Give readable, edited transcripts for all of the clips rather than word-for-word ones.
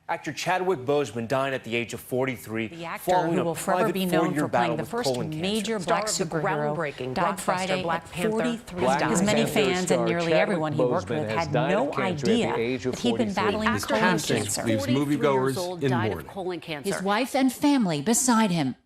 Actor Chadwick Boseman died at the age of 43. The actor, who will forever be known for playing the first major black superhero, died Friday at 43. His many fans and nearly everyone he worked with had no idea that he'd been battling colon cancer. Leaves moviegoers in mourning. His wife and family beside him.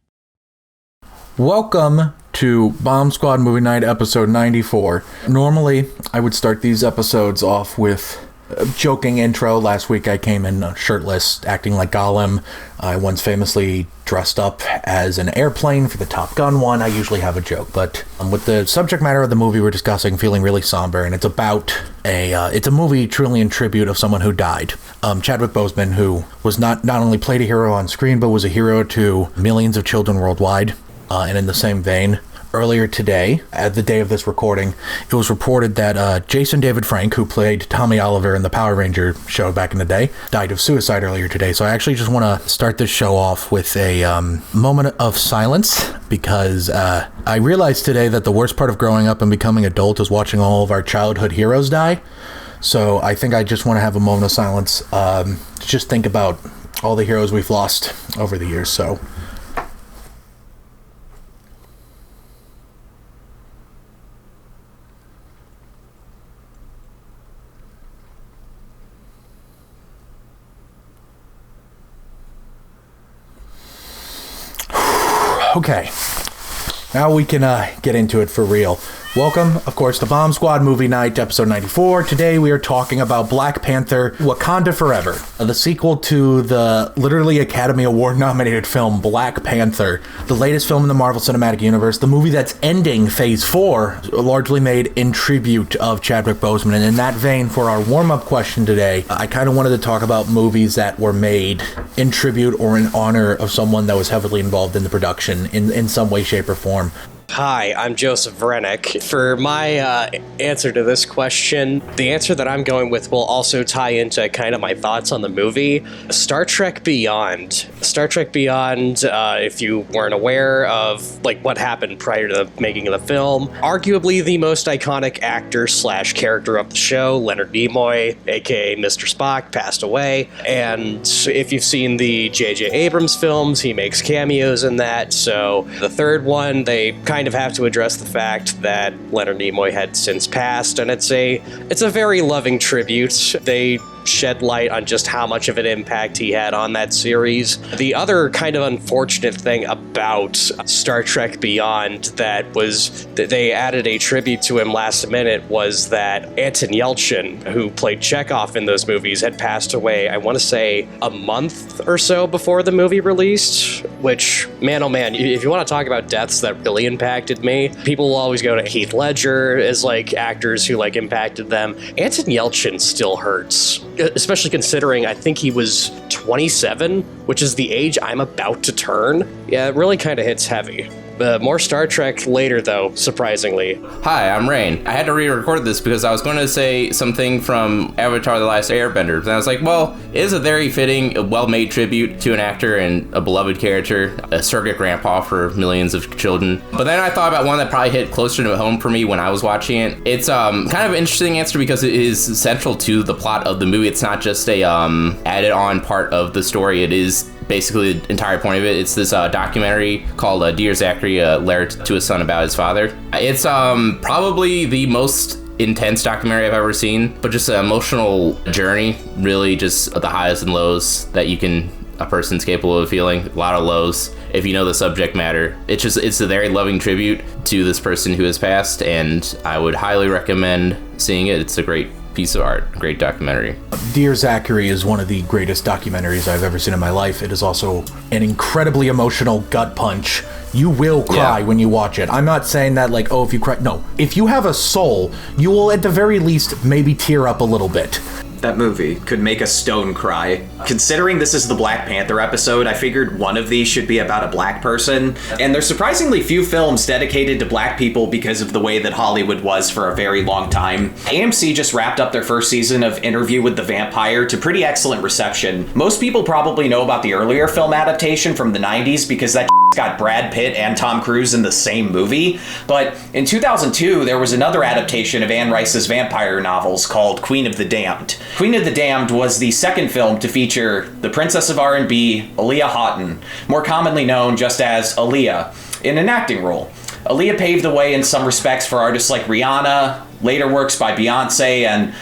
Welcome to Bomb Squad Movie Night episode 94. Normally, I would start these episodes off with a joking intro. Last week I came in shirtless, acting like Gollum. I once famously dressed up as an airplane for the Top Gun one. I usually have a joke, but with the subject matter of the movie we're discussing feeling really somber, and it's about it's a movie truly in tribute of someone who died. Chadwick Boseman, who was not only played a hero on screen, but was a hero to millions of children worldwide. And in the same vein, earlier today, at the day of this recording, it was reported that Jason David Frank, who played Tommy Oliver in the Power Ranger show back in the day, died of suicide earlier today. So I actually just want to start this show off with a moment of silence, because I realized today that the worst part of growing up and becoming adult is watching all of our childhood heroes die. So I think I just want to have a moment of silence to just think about all the heroes we've lost over the years. So okay, now we can get into it for real. Welcome, of course, to Bomb Squad Movie Night, episode 94. Today we are talking about Black Panther, Wakanda Forever, the sequel to the literally Academy Award nominated film Black Panther, the latest film in the Marvel Cinematic Universe, the movie that's ending Phase 4, largely made in tribute of Chadwick Boseman. And in that vein, for our warm-up question today, I kind of wanted to talk about movies that were made in tribute or in honor of someone that was heavily involved in the production in some way, shape, or form. Hi, I'm Joseph Vrenek. For my answer to this question, the answer that I'm going with will also tie into kind of my thoughts on the movie. Star Trek Beyond. Star Trek Beyond, if you weren't aware of like what happened prior to the making of the film, arguably the most iconic actor slash character of the show, Leonard Nimoy, aka Mr. Spock, passed away. And if you've seen the J.J. Abrams films, he makes cameos in that. So the third one, they kind of have to address the fact that Leonard Nimoy had since passed, and it's a very loving tribute. They shed light on just how much of an impact he had on that series. The other kind of unfortunate thing about Star Trek Beyond that they added a tribute to him last minute was that Anton Yelchin, who played Chekhov in those movies, had passed away, I want to say, a month or so before the movie released, which, man, oh man, if you want to talk about deaths that really impacted me, people will always go to Heath Ledger as, like, actors who, like, impacted them. Anton Yelchin still hurts. Especially considering I think he was 27, which is the age I'm about to turn. Yeah, it really kind of hits heavy. More Star Trek later, though, surprisingly. Hi, I'm Rein. I had to re-record this because I was going to say something from Avatar: The Last Airbender, and I was like, well, it is a very fitting, well-made tribute to an actor and a beloved character, a surrogate grandpa for millions of children. But then I thought about one that probably hit closer to home for me when I was watching it. It's kind of an interesting answer because it is central to the plot of the movie. It's not just a added-on part of the story. It is basically the entire point of it. It's this documentary called Dear Zachary, a letter to his son about his father. It's probably the most intense documentary I've ever seen, but just an emotional journey, really just the highs and lows that a person's capable of feeling. A lot of lows if you know the subject matter. It's a very loving tribute to this person who has passed, and I would highly recommend seeing it. It's a great piece of art, great documentary. Dear Zachary is one of the greatest documentaries I've ever seen in my life. It is also an incredibly emotional gut punch. You will cry when you watch it. I'm not saying that like, oh, if you cry. No. If you have a soul, you will at the very least maybe tear up a little bit. That movie could make a stone cry. Considering this is the Black Panther episode, I figured one of these should be about a black person. And there's surprisingly few films dedicated to black people because of the way that Hollywood was for a very long time. AMC just wrapped up their first season of Interview with the Vampire to pretty excellent reception. Most people probably know about the earlier film adaptation from the 90s because that got Brad Pitt and Tom Cruise in the same movie. But in 2002, there was another adaptation of Anne Rice's vampire novels called Queen of the Damned. Queen of the Damned was the second film to feature the Princess of R&B, Aaliyah Houghton, more commonly known just as Aaliyah, in an acting role. Aaliyah paved the way in some respects for artists like Rihanna, later works by Beyonce, and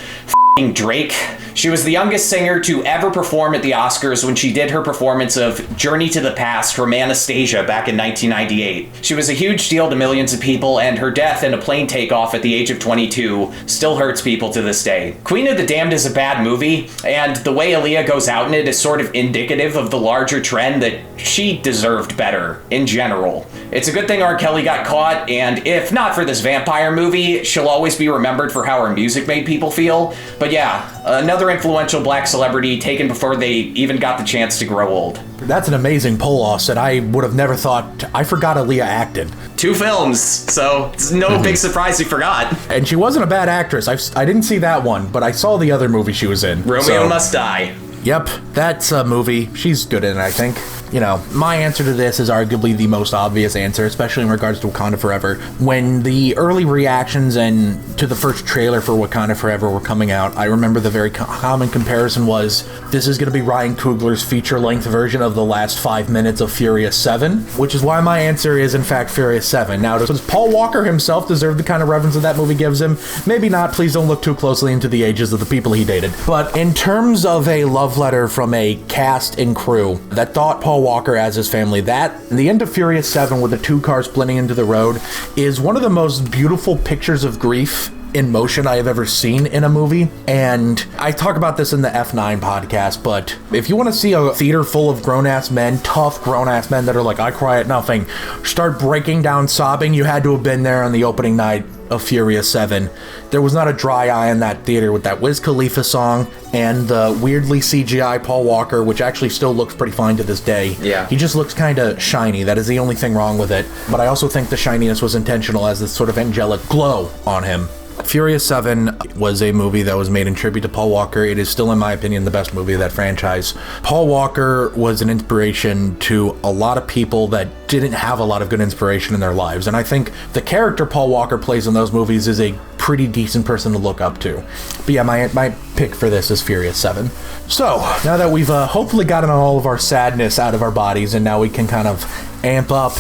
Drake. She was the youngest singer to ever perform at the Oscars when she did her performance of Journey to the Past from Anastasia back in 1998. She was a huge deal to millions of people, and her death in a plane takeoff at the age of 22 still hurts people to this day. Queen of the Damned is a bad movie, and the way Aaliyah goes out in it is sort of indicative of the larger trend that she deserved better in general. It's a good thing R. Kelly got caught, and if not for this vampire movie, she'll always be remembered for how her music made people feel. But yeah, another influential black celebrity taken before they even got the chance to grow old. That's an amazing poll, Austin. I would have never thought. I forgot Aaliyah acted. 2 films, so it's no big surprise you forgot. And she wasn't a bad actress. I didn't see that one, but I saw the other movie she was in. Romeo Must Die. Yep, that's a movie. She's good in it, I think. You know, my answer to this is arguably the most obvious answer, especially in regards to Wakanda Forever. When the early reactions and to the first trailer for Wakanda Forever were coming out, I remember the very common comparison was, this is going to be Ryan Coogler's feature-length version of the last 5 minutes of Furious 7, which is why my answer is, in fact, Furious 7. Now, does Paul Walker himself deserve the kind of reverence that that movie gives him? Maybe not. Please don't look too closely into the ages of the people he dated. But in terms of a love letter from a cast and crew that thought Paul Walker as his family, that the end of Furious 7 with the 2 cars splitting into the road is one of the most beautiful pictures of grief in motion I have ever seen in a movie. And I talk about this in the F9 podcast, but if you want to see a theater full of grown-ass men, tough grown-ass men that are like, I cry at nothing, start breaking down sobbing, you had to have been there on the opening night of Furious 7. There was not a dry eye in that theater with that Wiz Khalifa song and the weirdly CGI Paul Walker, which actually still looks pretty fine to this day. Yeah. He just looks kind of shiny. That is the only thing wrong with it. But I also think the shininess was intentional, as this sort of angelic glow on him. Furious 7 was a movie that was made in tribute to Paul Walker. It is still, in my opinion, the best movie of that franchise. Paul Walker was an inspiration to a lot of people that didn't have a lot of good inspiration in their lives. And I think the character Paul Walker plays in those movies is a pretty decent person to look up to. But yeah, my pick for this is Furious 7. So, now that we've hopefully gotten all of our sadness out of our bodies, and now we can kind of amp up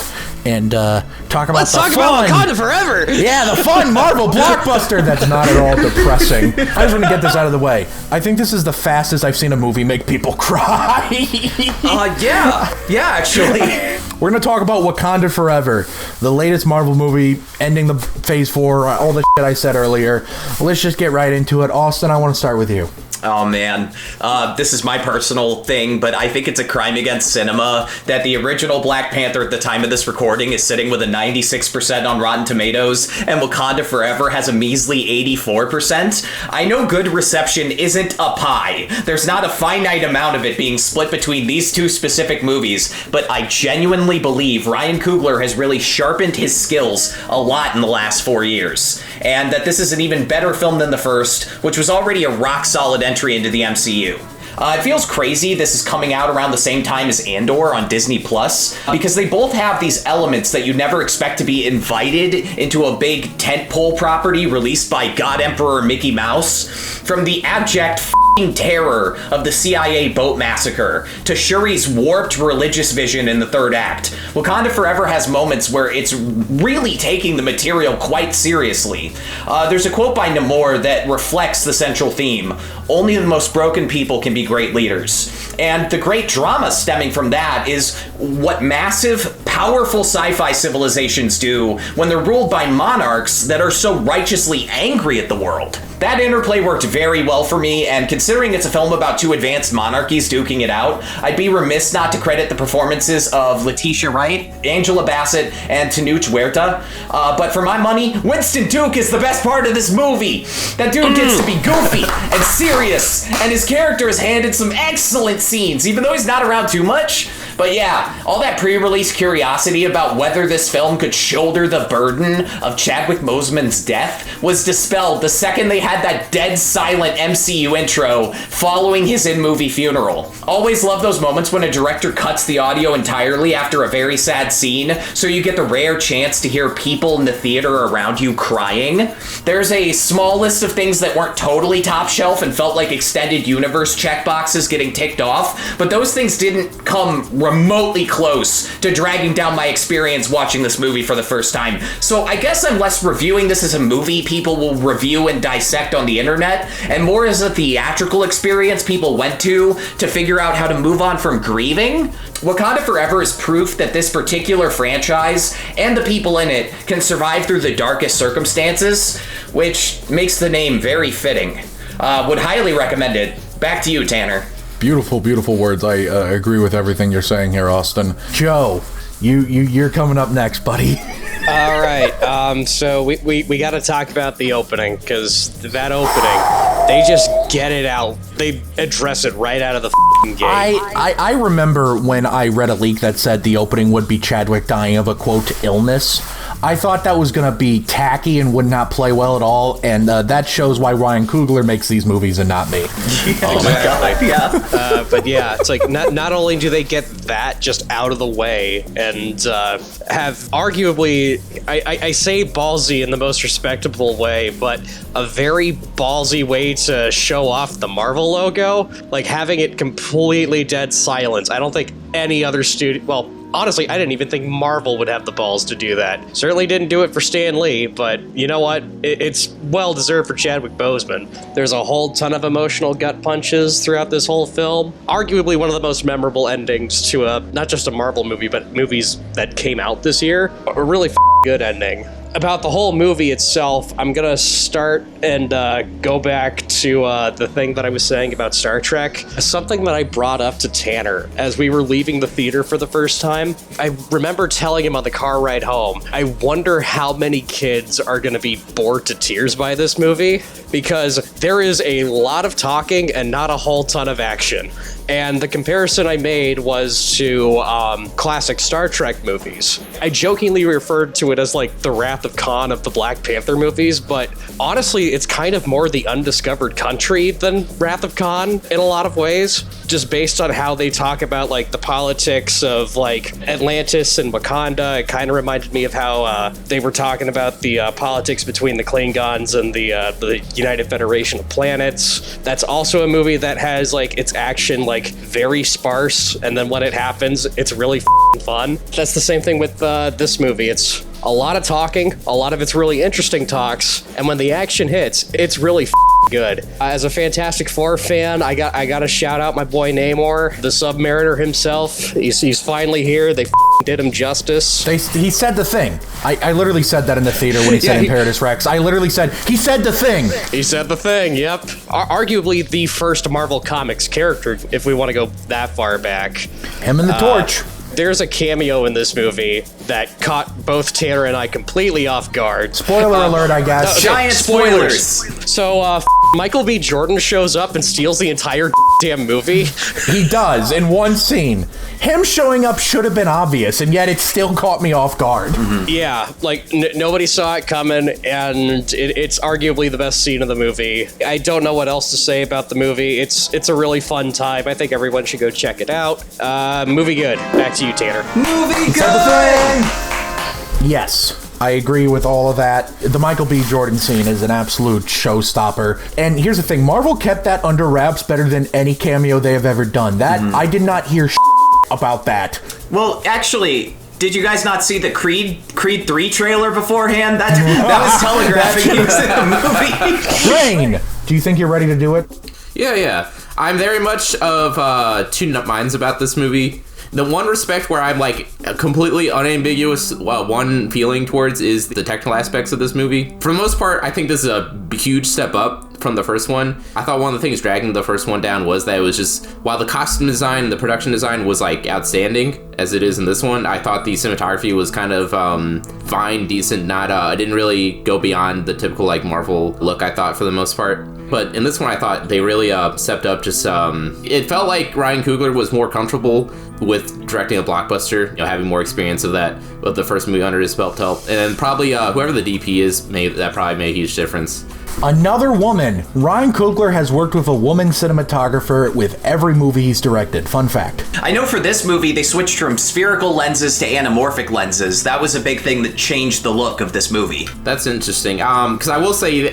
and talk about Let's talk about Wakanda Forever! Yeah, the fun Marvel blockbuster that's not at all depressing. I just want to get this out of the way. I think this is the fastest I've seen a movie make people cry. Yeah, actually. We're going to talk about Wakanda Forever, the latest Marvel movie, ending the Phase 4, all the shit I said earlier. Let's just get right into it. Austin, I want to start with you. Oh man, this is my personal thing, but I think it's a crime against cinema that the original Black Panther at the time of this recording is sitting with a 96% on Rotten Tomatoes, and Wakanda Forever has a measly 84%. I know good reception isn't a pie. There's not a finite amount of it being split between these 2 specific movies, but I genuinely believe Ryan Coogler has really sharpened his skills a lot in the last 4 years, and that this is an even better film than the first, which was already a rock-solid entry into the MCU. It feels crazy this is coming out around the same time as Andor on Disney Plus, because they both have these elements that you'd never expect to be invited into a big tentpole property released by God Emperor Mickey Mouse. From the abject terror of the CIA boat massacre to Shuri's warped religious vision in the 3rd act, Wakanda Forever has moments where it's really taking the material quite seriously. There's a quote by Namor that reflects the central theme: only the most broken people can be great leaders. And the great drama stemming from that is what massive, powerful sci-fi civilizations do when they're ruled by monarchs that are so righteously angry at the world. That interplay worked very well for me, and considering it's a film about 2 advanced monarchies duking it out, I'd be remiss not to credit the performances of Letitia Wright, Angela Bassett, and 𝐁𝐤𝐤 𝐏𝐻𝐚𝐧𝐿. But for my money, Winston Duke is the best part of this movie. That dude gets to be goofy and serious, and his character is handed some excellent scenes, even though he's not around too much. But yeah, all that pre-release curiosity about whether this film could shoulder the burden of Chadwick Boseman's death was dispelled the second they had that dead silent MCU intro following his in-movie funeral. Always love those moments when a director cuts the audio entirely after a very sad scene, so you get the rare chance to hear people in the theater around you crying. There's a small list of things that weren't totally top shelf and felt like extended universe checkboxes getting ticked off, but those things didn't come remotely close to dragging down my experience watching this movie for the first time. So I guess I'm less reviewing this as a movie people will review and dissect on the internet, and more as a theatrical experience people went to figure out how to move on from grieving. Wakanda Forever is proof that this particular franchise and the people in it can survive through the darkest circumstances, which makes the name very fitting. Would highly recommend it. Back to you, Tanner. Beautiful, beautiful words. I agree with everything you're saying here, Austin. Joe, you're coming up next, buddy. All right, so we got to talk about the opening, because that opening, they just get it out. They address it right out of the f***ing gate. I remember when I read a leak that said the opening would be Chadwick dying of a, quote, illness. I thought that was going to be tacky and would not play well at all, and that shows why Ryan Coogler makes these movies and not me. Oh my God, yeah. But yeah, it's like not only do they get that just out of the way and have arguably, I say ballsy in the most respectable way, but a very ballsy way to show off the Marvel logo, like having it completely dead silent. I don't think any other studio, well, honestly, I didn't even think Marvel would have the balls to do that. Certainly didn't do it for Stan Lee, but you know what? It's well-deserved for Chadwick Boseman. There's a whole ton of emotional gut punches throughout this whole film. Arguably one of the most memorable endings to not just a Marvel movie, but movies that came out this year. A really good ending. About the whole movie itself, I'm gonna start and go back to the thing that I was saying about Star Trek. Something that I brought up to Tanner as we were leaving the theater for the first time. I remember telling him on the car ride home, I wonder how many kids are gonna be bored to tears by this movie, because there is a lot of talking and not a whole ton of action. And the comparison I made was to classic Star Trek movies. I jokingly referred to it as like the Wrath of Khan of the Black Panther movies, but honestly, it's kind of more the undiscovered country than Wrath of Khan in a lot of ways, just based on how they talk about like the politics of like Atlantis and Wakanda. It kind of reminded me of how they were talking about the politics between the Klingons and the United Federation of Planets. That's also a movie that has like its action like very sparse, and then when it happens, it's really fun. That's the same thing with this movie. It's a lot of talking, a lot of it's really interesting talks, and when the action hits, it's really good. As a Fantastic Four fan, I got to shout out my boy Namor, the Submariner himself. He's finally here. They did him justice. He said the thing. I literally said that in the theater when he said Imperatus Rex. I literally said, he said the thing. He said the thing, yep. Arguably the first Marvel Comics character, if we want to go that far back. Him and the Torch. There's a cameo in this movie that caught both Tanner and I completely off guard. Spoiler alert, I guess. Okay, giant spoilers. So, Michael B. Jordan shows up and steals the entire damn movie. He does, in one scene. Him showing up should have been obvious, and yet it still caught me off guard. Mm-hmm. Yeah, like, nobody saw it coming, and it's arguably the best scene of the movie. I don't know what else to say about the movie. It's a really fun time. I think everyone should go check it out. Movie good. Back to you, Tanner. Movie good! Yes. I agree with all of that. The Michael B. Jordan scene is an absolute showstopper. And here's the thing, Marvel kept that under wraps better than any cameo they have ever done. That I did not hear about that. Well, actually, did you guys not see the Creed 3 trailer beforehand? That was telegraphing he was in the movie. Rain, do you think you're ready to do it? Yeah. I'm very much of two minds about this movie. The one respect where I'm like completely unambiguous one feeling towards is the technical aspects of this movie. For the most part, I think this is a huge step up from the first one. I thought one of the things dragging the first one down was that it was just, while the costume design and the production design was like outstanding as it is in this one, I thought the cinematography was kind of fine, decent, not I didn't really go beyond the typical like Marvel look, I thought, for the most part. But in this one, I thought they really stepped up. Just it felt like Ryan Coogler was more comfortable with directing a blockbuster, having more experience of that, with the first movie under his belt helped. And then probably whoever the DP is, that probably made a huge difference. Another woman. Ryan Coogler has worked with a woman cinematographer with every movie he's directed. Fun fact. I know for this movie, they switched from spherical lenses to anamorphic lenses. That was a big thing that changed the look of this movie. That's interesting. Because I will say,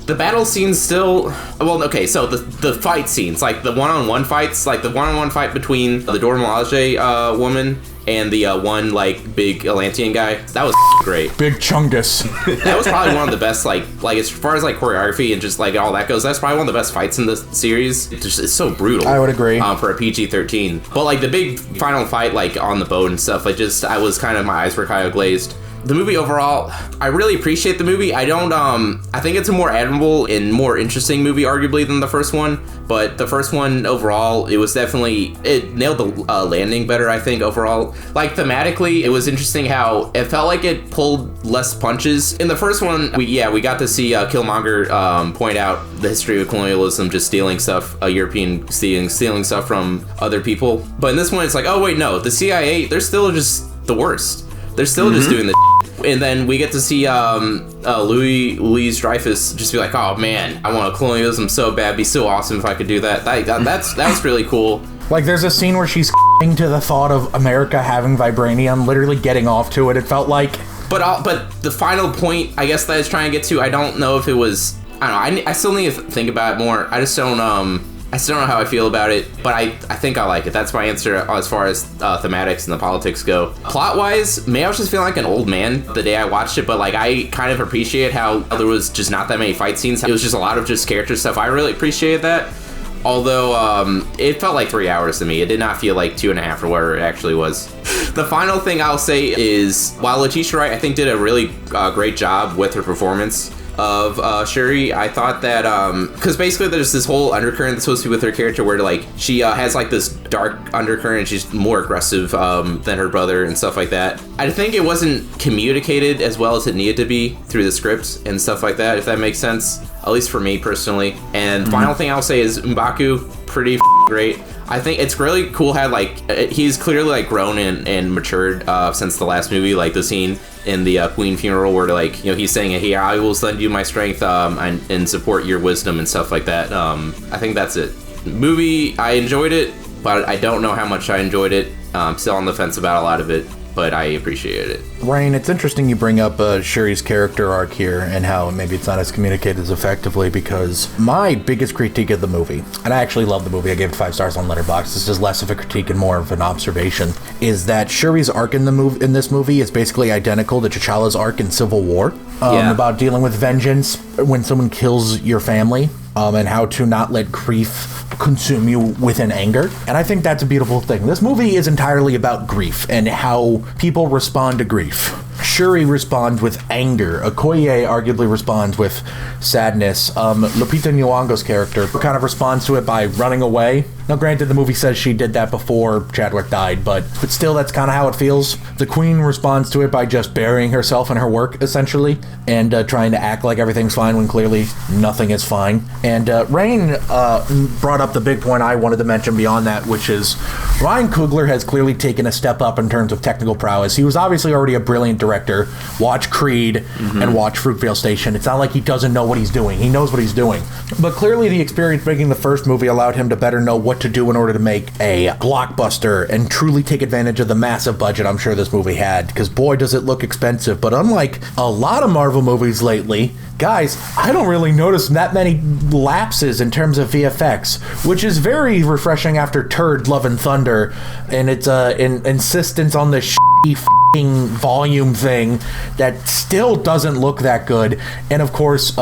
the battle scenes still, well, okay, so the fight scenes, like the one-on-one fights, like the one-on-one fight between the Dora Milaje woman and the one like big Atlantean guy, that was great. Big Chungus. That was probably one of the best, like as far as like choreography and just like all that goes, that's probably one of the best fights in the series. It's so brutal. I would agree. For a PG-13. But like the big final fight, like on the boat and stuff, my eyes were kind of glazed. The movie overall, I really appreciate the movie. I think it's a more admirable and more interesting movie, arguably, than the first one. But the first one, overall, it nailed the landing better, I think, overall. Like, thematically, it was interesting how it felt like it pulled less punches. In the first one, we got to see Killmonger point out the history of colonialism, just stealing stuff, European stealing stuff from other people. But in this one, it's like, oh, wait, no, the CIA, they're still just the worst. They're still just doing the and then we get to see Louis Dreyfus just be like, oh man, I want colonialism so bad, it'd be so awesome if I could do that. That's really cool. Like, there's a scene where she's to the thought of America having vibranium, literally getting off to it, it felt like. But the final point, I guess, that I was trying to get to, I don't know if it was, I don't know, I still need to think about it more. I still don't know how I feel about it, but I think I like it. That's my answer as far as thematics and the politics go. Plot-wise, maybe I was just feeling like an old man the day I watched it, but like I kind of appreciate how there was just not that many fight scenes. It was just a lot of just character stuff. I really appreciated that. Although it felt like 3 hours to me. It did not feel like 2.5 or whatever it actually was. The final thing I'll say is, while Letitia Wright, I think, did a really great job with her performance of Shuri, I thought that because basically there's this whole undercurrent that's supposed to be with her character where like she has like this dark undercurrent and she's more aggressive than her brother and stuff like that. I think it wasn't communicated as well as it needed to be through the script and stuff like that, if that makes sense, at least for me personally. And final thing I'll say is M'Baku, pretty great. I think it's really cool how like he's clearly like grown and matured since the last movie, like the scene in the Queen funeral where like, he's saying, hey, I will send you my strength and support your wisdom and stuff like that. I think that's it. Movie, I enjoyed it, but I don't know how much I enjoyed it. I'm still on the fence about a lot of it, but I appreciated it. Rein, it's interesting you bring up Shuri's character arc here and how maybe it's not as communicated as effectively, because my biggest critique of the movie, and I actually love the movie, I gave it 5 stars on Letterboxd, this is less of a critique and more of an observation, is that Shuri's arc in this movie is basically identical to T'Challa's arc in Civil War, about dealing with vengeance when someone kills your family, and how to not let grief consume you within anger. And I think that's a beautiful thing. This movie is entirely about grief and how people respond to grief. Shuri responds with anger. Okoye arguably responds with sadness. Lupita Nyong'o's character kind of responds to it by running away. Now, granted, the movie says she did that before Chadwick died, but still, that's kind of how it feels. The Queen responds to it by just burying herself in her work, essentially, and trying to act like everything's fine when clearly nothing is fine. And Rein brought up the big point I wanted to mention beyond that, which is Ryan Coogler has clearly taken a step up in terms of technical prowess. He was obviously already a brilliant director. Watch Creed and watch Fruitvale Station. It's not like he doesn't know what he's doing. He knows what he's doing. But clearly the experience making the first movie allowed him to better know what to do in order to make a blockbuster and truly take advantage of the massive budget I'm sure this movie had, because boy does it look expensive. But unlike a lot of Marvel movies lately, guys, I don't really notice that many lapses in terms of VFX, which is very refreshing after Turd Love and Thunder and its insistence on the volume thing that still doesn't look that good. And of course,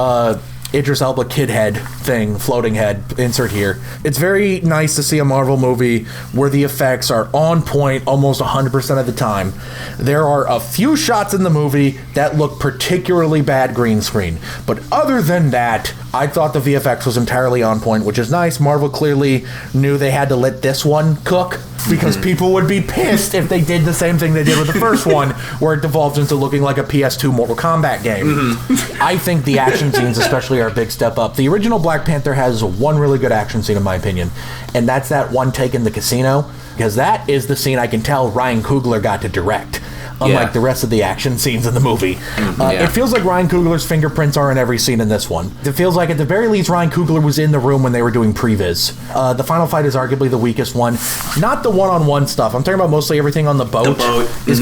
Idris Elba kid head thing, floating head, insert here. It's very nice to see a Marvel movie where the effects are on point almost 100% of the time. There are a few shots in the movie that look particularly bad green screen, but other than that, I thought the VFX was entirely on point, which is nice. Marvel clearly knew they had to let this one cook, because people would be pissed if they did the same thing they did with the first one, where it devolved into looking like a PS2 Mortal Kombat game. I think the action scenes especially are a big step up. The original Black Panther has one really good action scene in my opinion, and that's that one take in the casino, because that is the scene I can tell Ryan Coogler got to direct. Unlike the rest of the action scenes in the movie. It feels like Ryan Coogler's fingerprints are in every scene in this one. It feels like at the very least Ryan Coogler was in the room when they were doing previs. The final fight is arguably the weakest one. Not the one-on-one stuff. I'm talking about mostly everything on the boat. The boat is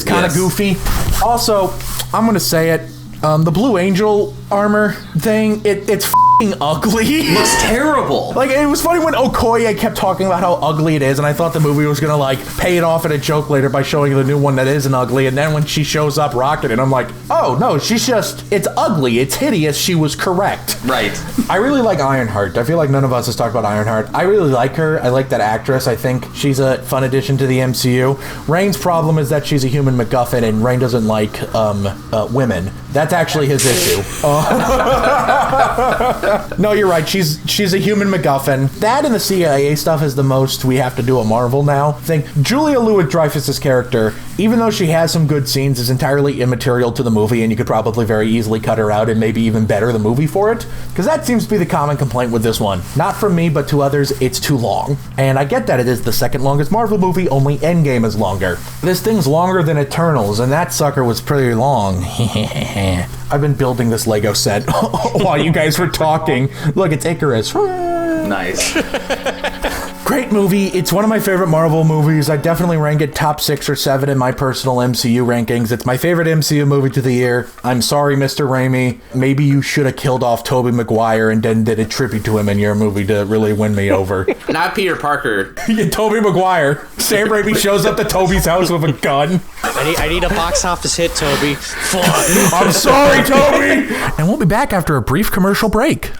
kind of goofy. Also, I'm going to say it, the Blue Angel armor thing, it's ugly. It looks terrible. Like, it was funny when Okoye kept talking about how ugly it is, and I thought the movie was gonna like pay it off at a joke later by showing the new one that isn't ugly, and then when she shows up rocking it, I'm like, oh no, it's ugly, it's hideous, she was correct. Right. I really like Ironheart. I feel like none of us has talked about Ironheart. I really like her. I like that actress. I think she's a fun addition to the MCU. Rain's problem is that she's a human MacGuffin, and Rain doesn't like women. That's actually his issue. No, you're right. She's a human MacGuffin. That and the CIA stuff is the most we have to do at Marvel now. I think Julia Louis-Dreyfus's character, even though she has some good scenes, is entirely immaterial to the movie, and you could probably very easily cut her out and maybe even better the movie for it. Because that seems to be the common complaint with this one. Not from me, but to others, it's too long. And I get that it is the second longest Marvel movie, only Endgame is longer. This thing's longer than Eternals, and that sucker was pretty long. I've been building this Lego set while you guys were talking. Look, it's Icarus. Nice. Great movie. It's one of my favorite Marvel movies. I definitely rank it top 6 or 7 in my personal MCU rankings. It's my favorite MCU movie of the year. I'm sorry, Mr. Raimi. Maybe you should have killed off Tobey Maguire and then did a tribute to him in your movie to really win me over. Not Peter Parker. Yeah, Tobey Maguire. Sam Raimi shows up to Tobey's house with a gun. I need a box office hit, Toby. Fuck. I'm sorry, Toby. And we'll be back after a brief commercial break.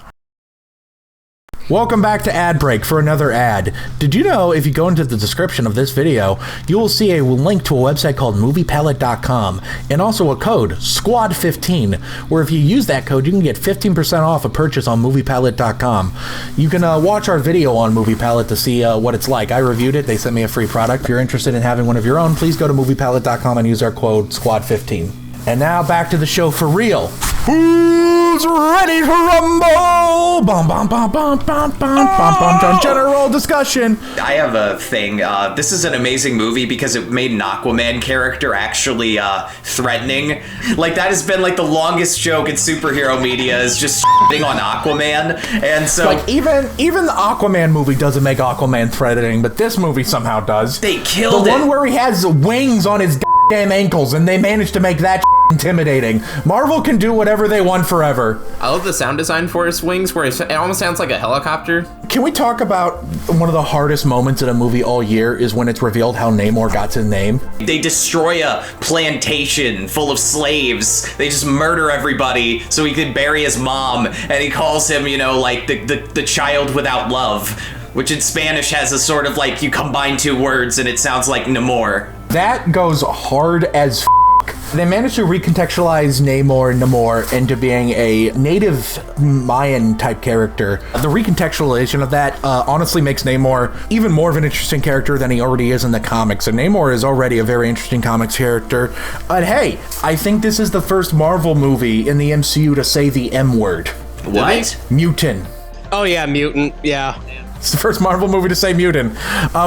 Welcome back to Ad Break for another ad. Did you know if you go into the description of this video, you will see a link to a website called moviepalette.com and also a code, SQUAD15, where if you use that code, you can get 15% off a purchase on moviepalette.com. You can watch our video on Movie Palette to see what it's like. I reviewed it. They sent me a free product. If you're interested in having one of your own, please go to moviepalette.com and use our code, SQUAD15. And now back to the show for real. Who's ready to rumble? Bum, bum, bum, bum, bum, bum, bum, bum. General discussion. I have a thing. This is an amazing movie because it made an Aquaman character actually threatening. Like, that has been like the longest joke in superhero media, is just shitting on Aquaman. And so, like, even the Aquaman movie doesn't make Aquaman threatening, but this movie somehow does. They killed the it. one where he has wings on his damn ankles, and they managed to make that intimidating. Marvel can do whatever they want forever. I love the sound design for his wings, where it almost sounds like a helicopter. Can we talk about one of the hardest moments in a movie all year is when it's revealed how Namor got his name? They destroy a plantation full of slaves. They just murder everybody so he could bury his mom, and he calls him, you know, like the child without love, which in Spanish has a sort of like, you combine two words and it sounds like Namor. That goes hard as They managed to recontextualize Namor into being a native Mayan type character. The recontextualization of that honestly makes Namor even more of an interesting character than he already is in the comics. And Namor is already a very interesting comics character. But hey, I think this is the first Marvel movie in the MCU to say the M word. What? Mutant. Oh yeah, mutant, yeah. It's the first Marvel movie to say mutant.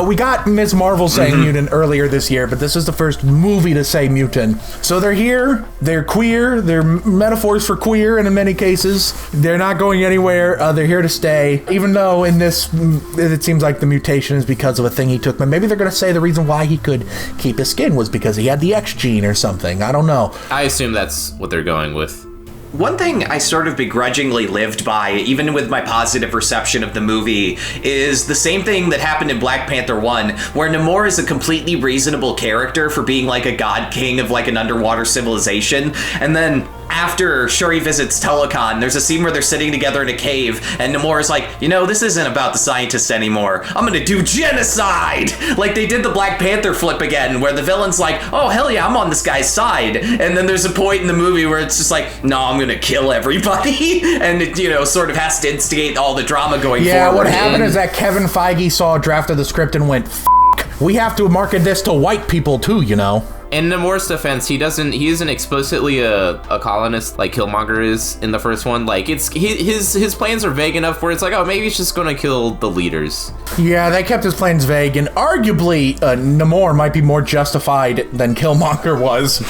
We got Ms. Marvel saying mutant earlier this year, but this is the first movie to say mutant. So they're here, they're queer, they're metaphors for queer in many cases. They're not going anywhere, they're here to stay. Even though in this, it seems like the mutation is because of a thing he took, but maybe they're gonna say the reason why he could keep his skin was because he had the X gene or something. I don't know. I assume that's what they're going with. One thing I sort of begrudgingly lived by, even with my positive reception of the movie, is the same thing that happened in Black Panther 1, where Namor is a completely reasonable character for being like a god king of like an underwater civilization, and then after Shuri visits Telecon, there's a scene where they're sitting together in a cave, and Namor's like, you know, this isn't about the scientists anymore. I'm gonna do genocide! Like, they did the Black Panther flip again, where the villain's like, oh, hell yeah, I'm on this guy's side. And then there's a point in the movie where it's just like, no, I'm gonna kill everybody. And it, you know, sort of has to instigate all the drama going forward. Yeah, what happened is that Kevin Feige saw a draft of the script and went, we have to market this to white people too, you know? In Namor's defense, he isn't explicitly a colonist like Killmonger is in the first one. Like, his plans are vague enough where it's like, oh, maybe he's just gonna kill the leaders. Yeah, they kept his plans vague, and arguably Namor might be more justified than Killmonger was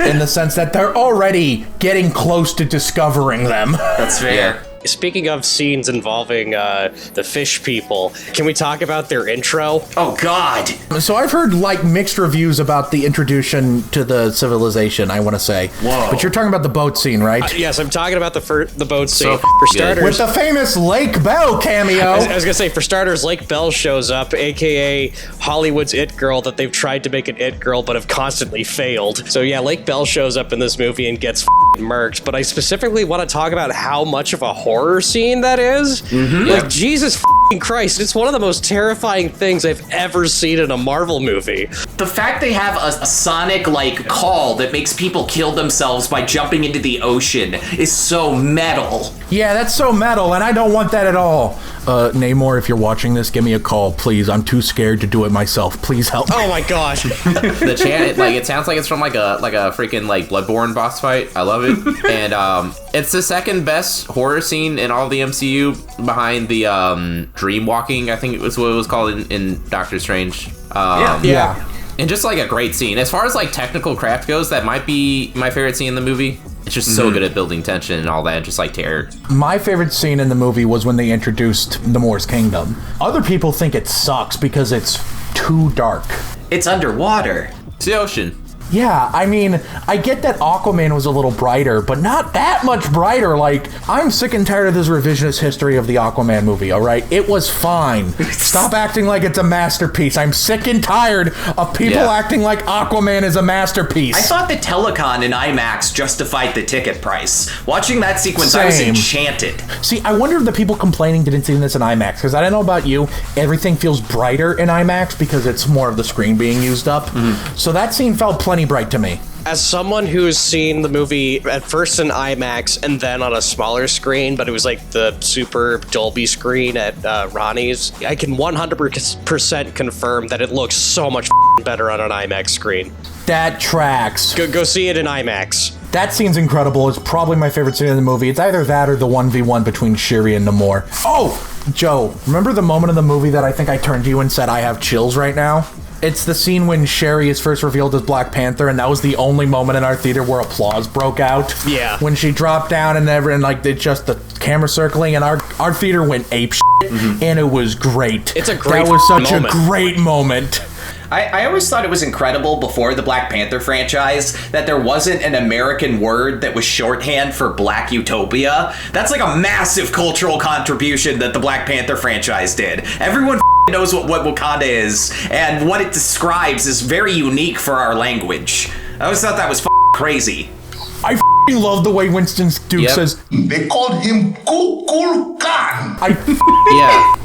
in the sense that they're already getting close to discovering them. That's fair. Yeah. Speaking of scenes involving the fish people, can we talk about their intro? Oh, God. So I've heard, like, mixed reviews about the introduction to the civilization, I want to say. Whoa. But you're talking about the boat scene, right? Yes, I'm talking about the boat scene. So for starters, with the famous Lake Bell cameo. I was going to say, for starters, Lake Bell shows up, a.k.a. Hollywood's it girl that they've tried to make an it girl but have constantly failed. So yeah, Lake Bell shows up in this movie and gets murked, but I specifically want to talk about how much of a horror scene that is. Like, Jesus Christ, it's one of the most terrifying things I've ever seen in a Marvel movie. The fact they have a sonic, like, call that makes people kill themselves by jumping into the ocean is so metal. Yeah, that's so metal, and I don't want that at all. Namor, if you're watching this, give me a call, please. I'm too scared to do it myself. Please help me. Oh my gosh. The chant, like, it sounds like it's from like a freaking like Bloodborne boss fight. I love it. And it's the second best horror scene in all the MCU behind the dream walking, I think it was what it was called in Doctor Strange. Yeah. And just like a great scene. As far as like technical craft goes, that might be my favorite scene in the movie. It's just so good at building tension and all that, just like terror. My favorite scene in the movie was when they introduced Namor's kingdom. Other people think it sucks because it's too dark. It's underwater. It's the ocean. Yeah, I mean, I get that Aquaman was a little brighter, but not that much brighter. Like, I'm sick and tired of this revisionist history of the Aquaman movie, all right? It was fine. Stop acting like it's a masterpiece. I'm sick and tired of people acting like Aquaman is a masterpiece. I thought the Telecon in IMAX justified the ticket price. Watching that sequence, I was enchanted. See, I wonder if the people complaining didn't see this in IMAX, because I don't know about you, everything feels brighter in IMAX because it's more of the screen being used up. So that scene felt plenty bright to me. As someone who's seen the movie at first in IMAX and then on a smaller screen, but it was like the super Dolby screen at Ronnie's, I can 100% confirm that it looks so much better on an IMAX screen. That tracks. Go see it in IMAX. That scene's incredible. It's probably my favorite scene in the movie. It's either that or the 1v1 between Shuri and Namor. Oh, Joe, remember the moment in the movie that I think I turned to you and said I have chills right now? It's the scene when Shuri is first revealed as Black Panther, and that was the only moment in our theater where applause broke out. Yeah. When she dropped down and like it's just the camera circling, and our theater went ape shit, and it was great. It's a great That was such moment. a great moment. I always thought it was incredible before the Black Panther franchise that there wasn't an American word that was shorthand for Black Utopia. That's like a massive cultural contribution that the Black Panther franchise did. Everyone knows what Wakanda is, and what it describes is very unique for our language. I always thought that was crazy. I love the way Winston Duke says, they called him Cool Khan. I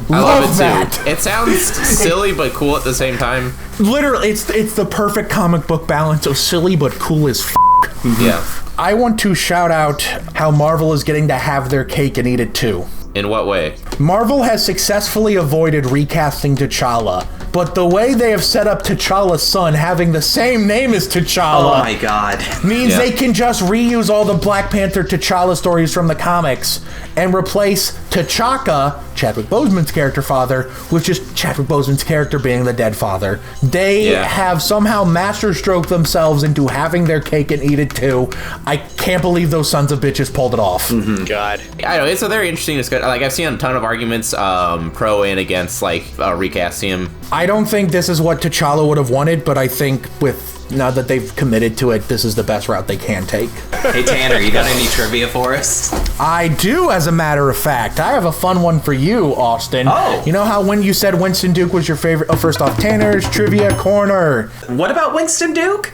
love it too. that. It sounds silly but cool at the same time. Literally, it's the perfect comic book balance of silly but cool as Yeah. I want to shout out how Marvel is getting to have their cake and eat it too. In what way? Marvel has successfully avoided recasting T'Challa, but the way they have set up T'Challa's son having the same name as T'Challa Oh my god. means they can just reuse all the Black Panther T'Challa stories from the comics and replace T'Chaka, Chadwick Boseman's character father, with just Chadwick Boseman's character being the dead father. They have somehow masterstroke themselves into having their cake and eat it too. I can't believe those sons of bitches pulled it off. God. I know, it's a very interesting discussion. Like, I've seen a ton of arguments pro and against, like, recasting him. I don't think this is what T'Challa would have wanted, but I think now that they've committed to it, this is the best route they can take. Hey Tanner, you got any trivia for us? I do, as a matter of fact. I have a fun one for you, Austin. Oh. You know how when you said Winston Duke was your favorite? Oh, first off, Tanner's Trivia Corner. What about Winston Duke?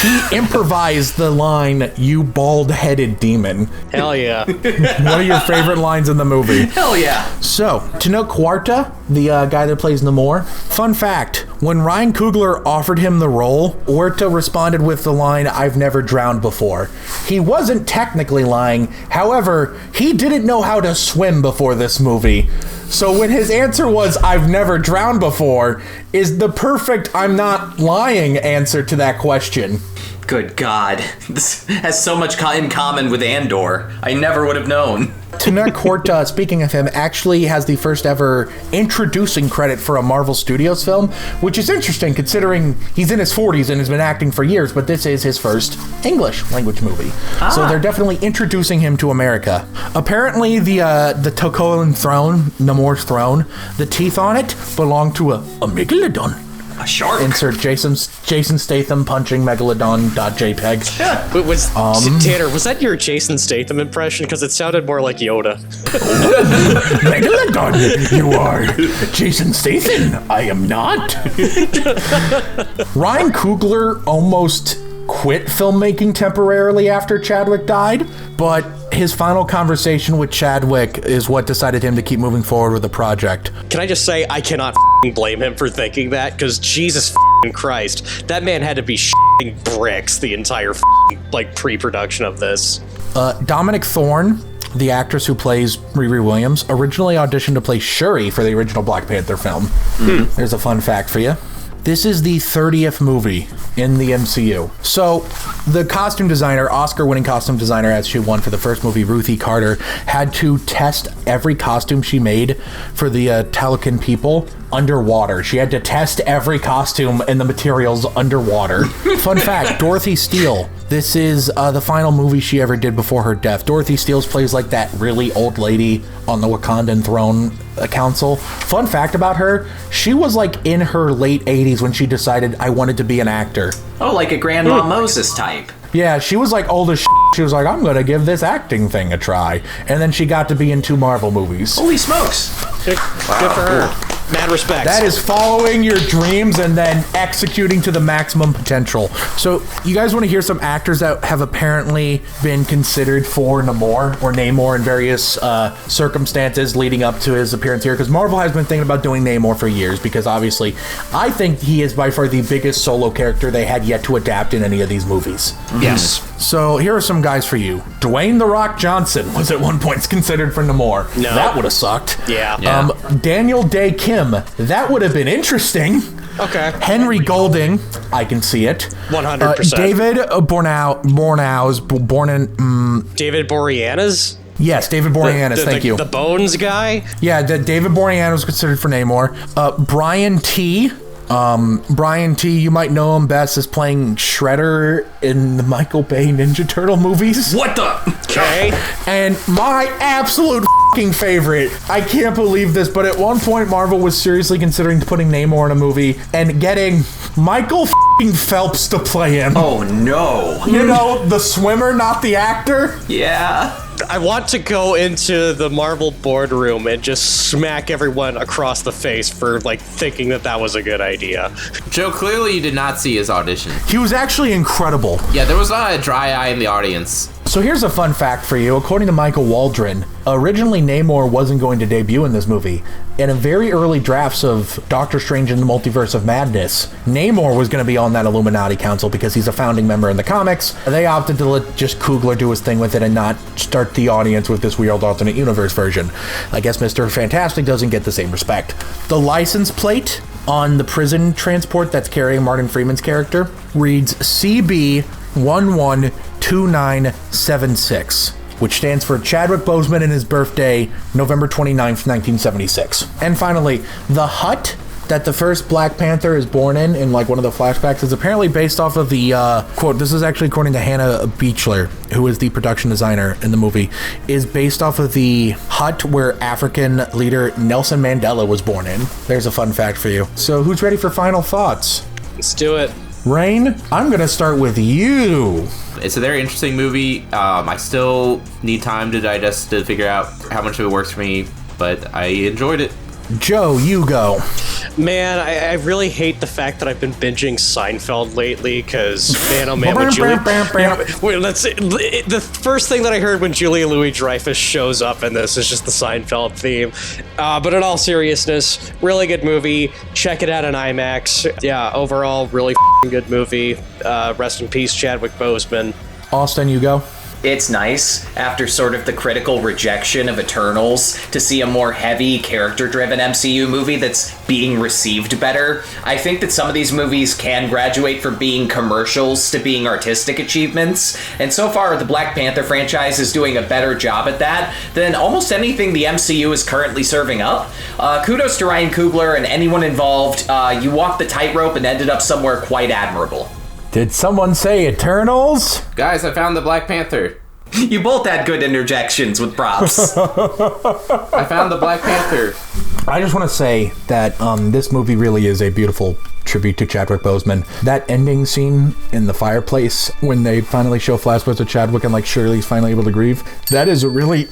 He improvised the line, "You bald-headed demon." Hell yeah. One of your favorite lines in the movie. Hell yeah. So, 𝐁𝐥𝐚𝐬, the guy that plays Namor, fun fact, when Ryan Coogler offered him the role, 𝐁𝐥𝐚𝐬 responded with the line, "I've never drowned before." He wasn't technically lying, however, he didn't know how to swim before this movie. So when his answer was, "I've never drowned before," is the perfect "I'm not lying" answer to that question. Good God. This has so much in common with Andor. I never would have known. 𝐁𝐥𝐚𝐬𝐬, speaking of him, actually has the first ever introducing credit for a Marvel Studios film, which is interesting considering he's in his 40s and has been acting for years, but this is his first English language movie. So they're definitely introducing him to America. Apparently the Tokoan throne, Namor's throne, the teeth on it belong to a megalodon. A shark. Insert Jason Statham punching megalodon.jpg. Tanner, was that your Jason Statham impression? Because it sounded more like Yoda. Megalodon, you are. Jason Statham, I am not. Ryan Coogler almost quit filmmaking temporarily after Chadwick died, but his final conversation with Chadwick is what decided him to keep moving forward with the project. Can I just say, I cannot blame him for thinking that, because Jesus Christ, that man had to be bricks the entire pre-production of this. Dominic Thorne, the actress who plays Riri Williams, originally auditioned to play Shuri for the original Black Panther film. There's a fun fact for you. This is the 30th movie in the MCU. So, the costume designer, Oscar-winning costume designer, as she won for the first movie, Ruthie Carter, had to test every costume she made for the Talokan people underwater. She had to test every costume and the materials underwater. Fun fact, Dorothy Steele. This is the final movie she ever did before her death. Dorothy Steele plays like that really old lady on the Wakandan throne council. Fun fact about her, she was like in her late 80s when she decided I wanted to be an actor. Oh, like a Grandma Moses type. Yeah, she was like old as shit. She was like, I'm gonna give this acting thing a try. And then she got to be in 2 Marvel movies. Holy smokes. Good for her. Mad respect. That is following your dreams and then executing to the maximum potential. So, you guys want to hear some actors that have apparently been considered for Namor in various circumstances leading up to his appearance here? Because Marvel has been thinking about doing Namor for years, because obviously, I think he is by far the biggest solo character they had yet to adapt in any of these movies. Yes. So, here are some guys for you. Dwayne "The Rock" Johnson was at one point considered for Namor. No. That would have sucked. Yeah. Daniel Day Kim. That would have been interesting. Okay. Henry Golding. I can see it. 100%. David Boreanaz, born in... David Boreanaz? Yes, David Boreanaz, thank you. The Bones guy? Yeah, David Boreanaz was considered for Namor. Brian T. Brian T, you might know him best as playing Shredder in the Michael Bay Ninja Turtle movies. What the? Okay. And my absolute favorite, I can't believe this, but at one point Marvel was seriously considering putting Namor in a movie and getting Michael Phelps to play him. Oh no. You know, the swimmer, not the actor? Yeah. I want to go into the Marvel boardroom and just smack everyone across the face for thinking that was a good idea. Joe, clearly you did not see his audition. He was actually incredible. Yeah, there was not a dry eye in the audience. So here's a fun fact for you. According to Michael Waldron, originally Namor wasn't going to debut in this movie. In a very early drafts of Doctor Strange in the Multiverse of Madness, Namor was going to be on that Illuminati Council because he's a founding member in the comics. They opted to let just Coogler do his thing with it and not start the audience with this weird alternate universe version. I guess Mr. Fantastic doesn't get the same respect. The license plate on the prison transport that's carrying Martin Freeman's character reads CB112976, which stands for Chadwick Boseman and his birthday, November 29th, 1976. And finally, the hut that the first Black Panther is born in one of the flashbacks, is apparently based off of the, quote, this is actually according to Hannah Beachler, who is the production designer in the movie, is based off of the hut where African leader Nelson Mandela was born in. There's a fun fact for you. So who's ready for final thoughts? Let's do it. Rein, I'm going to start with you. It's a very interesting movie. I still need time to digest to figure out how much of it works for me, but I enjoyed it. Joe, you go. Man, I really hate the fact that I've been binging Seinfeld lately, because, man, oh man, when Julie... the first thing that I heard when Julia Louis-Dreyfus shows up in this is just the Seinfeld theme. But in all seriousness, really good movie. Check it out on IMAX. Yeah, overall, really good movie. Rest in peace, Chadwick Boseman. Austin, you go. It's nice, after sort of the critical rejection of Eternals, to see a more heavy, character-driven MCU movie that's being received better. I think that some of these movies can graduate from being commercials to being artistic achievements, and so far the Black Panther franchise is doing a better job at that than almost anything the MCU is currently serving up. Kudos to Ryan Coogler and anyone involved. You walked the tightrope and ended up somewhere quite admirable. Did someone say Eternals? Guys, I found the Black Panther. You both had good interjections with props. I found the Black Panther. I just want to say that this movie really is a beautiful tribute to Chadwick Boseman. That ending scene in the fireplace when they finally show flashbacks of Chadwick and like Shirley's finally able to grieve, that is a really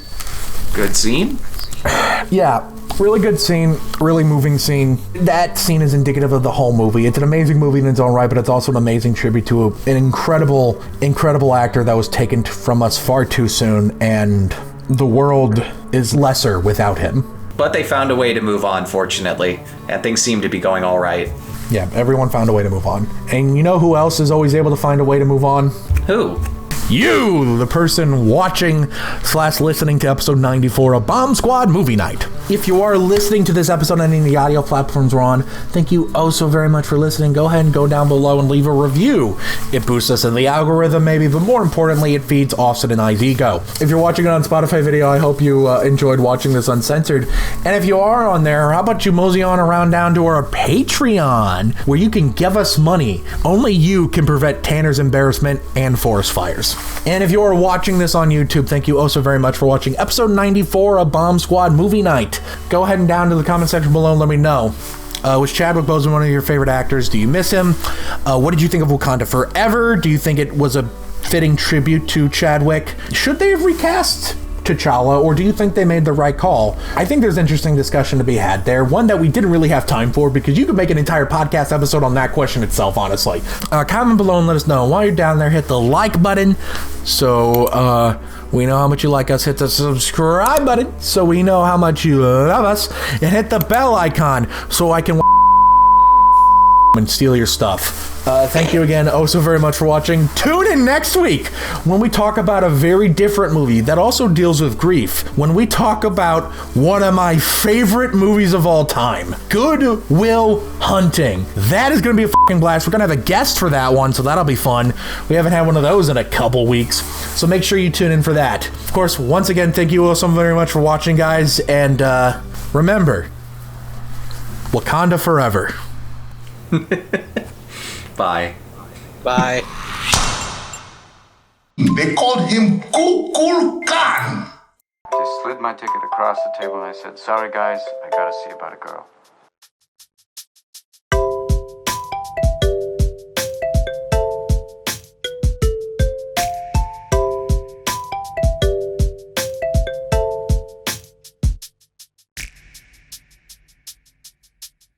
good scene. Yeah, really good scene, really moving scene. That scene is indicative of the whole movie. It's an amazing movie in its own right, but it's also an amazing tribute to an incredible actor that was taken from us far too soon, and the world is lesser without him. But they found a way to move on, fortunately, and things seem to be going all right. Yeah, everyone found a way to move on. And you know who else is always able to find a way to move on? Who? You, the person watching / listening to episode 94 of Bomb Squad Movie Night. If you are listening to this episode on any of the audio platforms we're on, thank you oh so very much for listening. Go ahead and go down below and leave a review. It boosts us in the algorithm maybe, but more importantly, it feeds Austin and 𝐼𝐸. If you're watching it on Spotify video, I hope you enjoyed watching this uncensored. And if you are on there, how about you mosey on around down to our Patreon, where you can give us money. Only you can prevent Tanner's embarrassment and forest fires. And if you are watching this on YouTube, thank you oh so very much for watching episode 94 of Bomb Squad Movie Night. Go ahead and down to the comment section below and let me know. Was Chadwick Boseman one of your favorite actors? Do you miss him? What did you think of Wakanda Forever? Do you think it was a fitting tribute to Chadwick? Should they have recast T'Challa, or do you think they made the right call? I think there's interesting discussion to be had there, one that we didn't really have time for, because you could make an entire podcast episode on that question itself, honestly. Comment below and let us know. While you're down there, hit the like button so we know how much you like us. Hit the subscribe button so we know how much you love us, and hit the bell icon so I can and steal your stuff. Thank you again oh so very much for watching. Tune in next week when we talk about a very different movie that also deals with grief. When we talk about one of my favorite movies of all time, Good Will Hunting. That is going to be a fucking blast. We're going to have a guest for that one, so that'll be fun. We haven't had one of those in a couple weeks, so make sure you tune in for that. Of course, once again, thank you all so very much for watching, guys, and remember, Wakanda Forever. Bye. Bye. They called him 𝐁𝐥𝐚𝐬𝐤. Just slid my ticket across the table and I said, sorry guys, I gotta see about a girl.